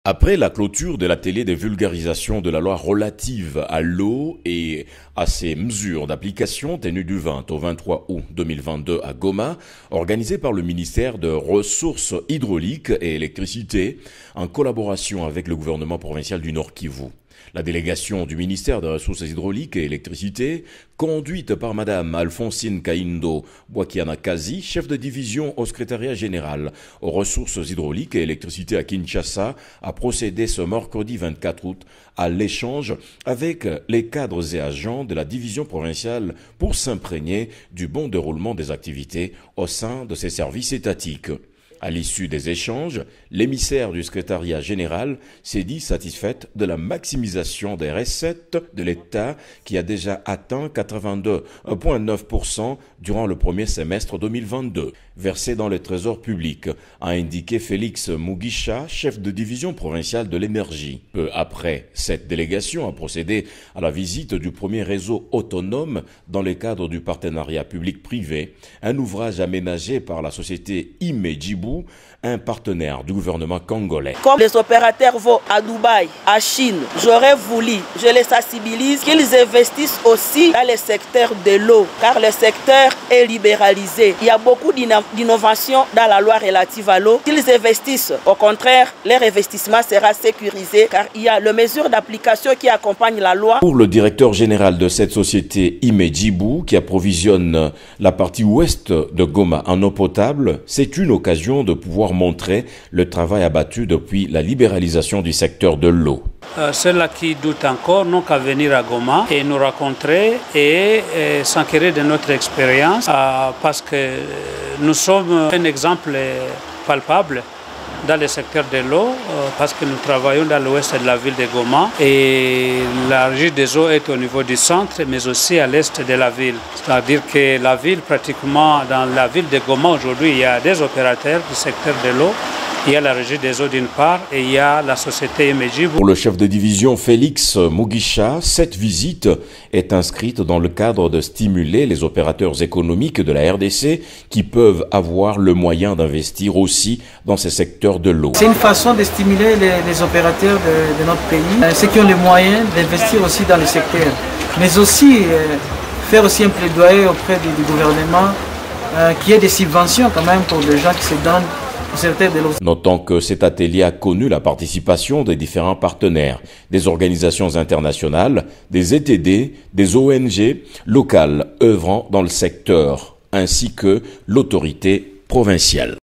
Après la clôture de l'atelier de vulgarisation de la loi relative à l'eau et à ses mesures d'application tenues du 20 au 23 août 2022 à Goma, organisé par le ministère de Ressources hydrauliques et électricité en collaboration avec le gouvernement provincial du Nord Kivu. La délégation du ministère des Ressources hydrauliques et électricité, conduite par Madame Alphonsine Kaindo Bwakianakazi, chef de division au secrétariat général aux ressources hydrauliques et électricité à Kinshasa, a procédé ce mercredi 24 août à l'échange avec les cadres et agents de la division provinciale pour s'imprégner du bon déroulement des activités au sein de ces services étatiques. À l'issue des échanges, l'émissaire du secrétariat général s'est dit satisfaite de la maximisation des recettes de l'État qui a déjà atteint 82,9% durant le premier semestre 2022, versé dans le trésor public, a indiqué Félix Mugisha, chef de division provinciale de l'énergie. Peu après, cette délégation a procédé à la visite du premier réseau autonome dans le cadre du partenariat public-privé, un ouvrage aménagé par la société Imedjibou, un partenaire du gouvernement congolais. Comme les opérateurs vont à Dubaï, à Chine, j'aurais voulu, je les sensibilise, qu'ils investissent aussi dans le secteur de l'eau, car le secteur est libéralisé. Il y a beaucoup d'innovations dans la loi relative à l'eau. Qu'ils investissent, au contraire, leur investissement sera sécurisé, car il y a les mesures d'application qui accompagnent la loi. Pour le directeur général de cette société Imedjibou, qui approvisionne la partie ouest de Goma en eau potable, c'est une occasion de pouvoir montrer le travail abattu depuis la libéralisation du secteur de l'eau. Ceux-là qui doutent encore n'ont qu'à venir à Goma et nous rencontrer et s'enquérir de notre expérience parce que nous sommes un exemple palpable dans le secteur de l'eau parce que nous travaillons dans l'ouest de la ville de Goma et la régie des eaux est au niveau du centre mais aussi à l'est de la ville. C'est-à-dire que la ville, pratiquement dans la ville de Goma aujourd'hui, il y a des opérateurs du secteur de l'eau. Il y a la régie des eaux d'une part et il y a la société Imedjibou. Pour le chef de division Félix Mugisha, cette visite est inscrite dans le cadre de stimuler les opérateurs économiques de la RDC qui peuvent avoir le moyen d'investir aussi dans ces secteurs de l'eau. C'est une façon de stimuler les opérateurs de notre pays, ceux qui ont les moyens d'investir aussi dans le secteur, mais aussi faire aussi un plaidoyer auprès du gouvernement qu'il y ait des subventions quand même pour les gens qui se donnent. Notons que cet atelier a connu la participation des différents partenaires, des organisations internationales, des ETD, des ONG locales œuvrant dans le secteur, ainsi que l'autorité provinciale.